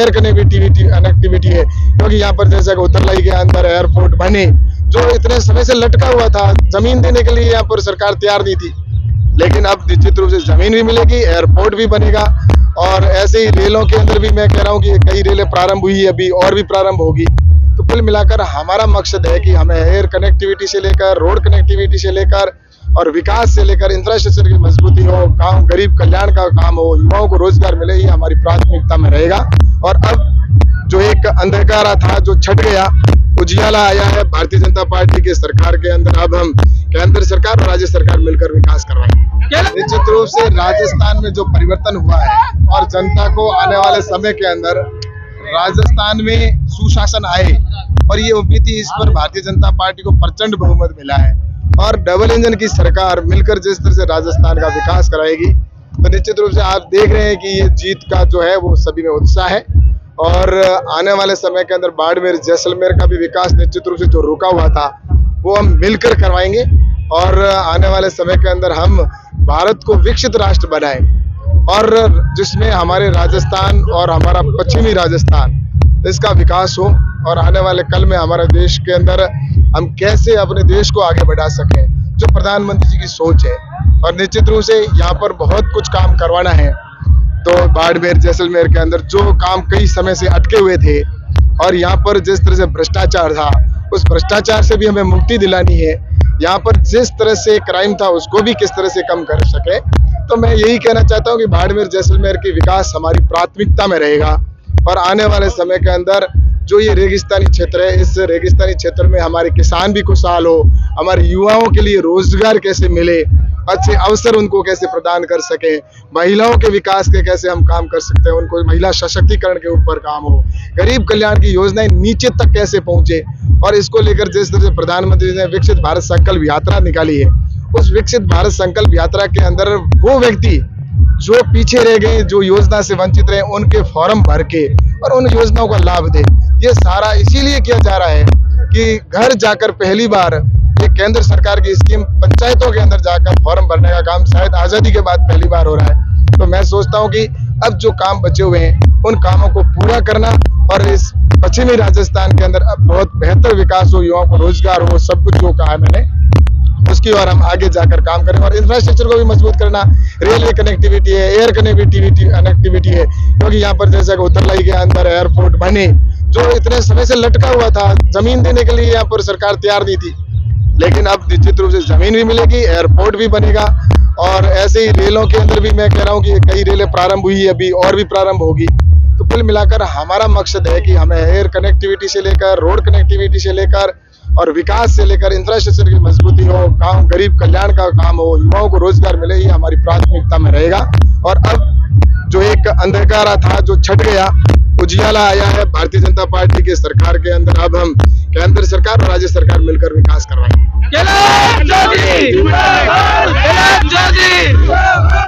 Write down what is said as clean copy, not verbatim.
Air connectivity है, क्योंकि यहाँ पर जैसे उतरलाई के अंदर एयरपोर्ट बने जो इतने समय से लटका हुआ था, जमीन देने के लिए यहाँ पर सरकार तैयार नहीं थी, लेकिन अब निश्चित रूप से जमीन भी मिलेगी, एयरपोर्ट भी बनेगा। और ऐसे ही रेलों के अंदर भी मैं कह रहा हूँ कि कई रेलें प्रारंभ हुई है, अभी और भी प्रारंभ होगी। तो कुल मिलाकर हमारा मकसद है कि हमें एयर कनेक्टिविटी से लेकर रोड कनेक्टिविटी से लेकर और विकास से लेकर इंफ्रास्ट्रक्चर की मजबूती हो, गांव गरीब कल्याण का काम हो, युवाओं को रोजगार मिले, ये हमारी प्राथमिकता में रहेगा। और अब जो एक अंधकार था जो छट गया, उजियाला आया है भारतीय जनता पार्टी के सरकार के अंदर। अब हम केंद्र सरकार और राज्य सरकार मिलकर विकास करवाएंगे। निश्चित रूप से राजस्थान में जो परिवर्तन हुआ है और जनता को आने वाले समय के अंदर राजस्थान में सुशासन आए, और ये उम्मीद थी, इस पर भारतीय जनता पार्टी को प्रचंड बहुमत मिला है और डबल इंजन की सरकार मिलकर जिस तरह से राजस्थान का विकास कराएगी, तो निश्चित रूप से आप देख रहे हैं कि ये जीत का जो है वो सभी में उत्साह है। और आने वाले समय के अंदर बाड़मेर जैसलमेर का भी विकास निश्चित रूप से जो रुका हुआ था वो हम मिलकर करवाएंगे, और आने वाले समय के अंदर हम भारत को विकसित राष्ट्र बनाएं, और जिसमें हमारे राजस्थान और हमारा पश्चिमी राजस्थान इसका विकास हो, और आने वाले कल में हमारे देश के अंदर हम कैसे अपने देश को आगे बढ़ा सकें, जो प्रधानमंत्री जी की सोच है। और निश्चित रूप से यहाँ पर बहुत कुछ काम करवाना है। तो बाड़मेर जैसलमेर के अंदर जो काम कई समय से अटके हुए थे, और यहाँ पर जिस तरह से भ्रष्टाचार था, उस भ्रष्टाचार से भी हमें मुक्ति दिलानी है। यहाँ पर जिस तरह से क्राइम था उसको भी किस तरह से कम कर सके। तो मैं यही कहना चाहता हूँ कि बाड़मेर जैसलमेर की विकास हमारी प्राथमिकता में रहेगा, और आने वाले समय के अंदर जो ये रेगिस्तानी क्षेत्र है, इस रेगिस्तानी क्षेत्र में हमारे किसान भी खुशहाल हो, हमारे युवाओं के लिए रोजगार कैसे मिले, अच्छे अवसर उनको कैसे प्रदान कर सके, महिलाओं के विकास के कैसे हम काम कर सकते हैं, उनको महिला सशक्तिकरण के ऊपर काम हो, गरीब कल्याण की योजनाएं नीचे तक कैसे पहुंचे। और इसको लेकर जिस तरह से प्रधानमंत्री ने विकसित भारत संकल्प यात्रा निकाली है, उस विकसित भारत संकल्प यात्रा के अंदर वो व्यक्ति जो पीछे रह गए, जो योजना से वंचित रहे, उनके फॉर्म भर के और उन योजनाओं का लाभ दे। ये सारा इसीलिए किया जा रहा है कि घर जाकर पहली बार ये केंद्र सरकार की स्कीम पंचायतों के अंदर जाकर फॉर्म भरने का काम शायद आजादी के बाद पहली बार हो रहा है। तो मैं सोचता हूँ कि अब जो काम बचे हुए हैं उन कामों को पूरा करना, और इस पश्चिमी राजस्थान के अंदर अब बहुत बेहतर विकास हो, युवाओं को रोजगार हो, सब कुछ जो कहा है मैंने, उसकी ओर हम आगे जाकर काम करें। और इंफ्रास्ट्रक्चर को भी मजबूत करना, रेलवे कनेक्टिविटी है, एयर कनेक्टिविटी है, क्योंकि यहाँ पर जैसे उतरलाई के अंदर एयरपोर्ट बने जो इतने समय से लटका हुआ था, जमीन देने के लिए यहाँ पर सरकार तैयार नहीं थी, लेकिन अब निश्चित रूप से जमीन भी मिलेगी, एयरपोर्ट भी बनेगा। और ऐसे ही रेलों के अंदर भी मैं कह रहा हूँ कि कई रेलें प्रारंभ हुई है, अभी और भी प्रारंभ होगी। तो कुल मिलाकर हमारा मकसद है कि हमें एयर कनेक्टिविटी से लेकर रोड कनेक्टिविटी से लेकर और विकास से लेकर इंफ्रास्ट्रक्चर की मजबूती हो, गांव गरीब कल्याण का काम हो, युवाओं को रोजगार मिले, ये हमारी प्राथमिकता में रहेगा। और अब जो एक अंधकार था जो छट गया, उजियाला आया है भारतीय जनता पार्टी के सरकार के अंदर। अब हम केंद्र सरकार और राज्य सरकार मिलकर विकास करवाएंगे।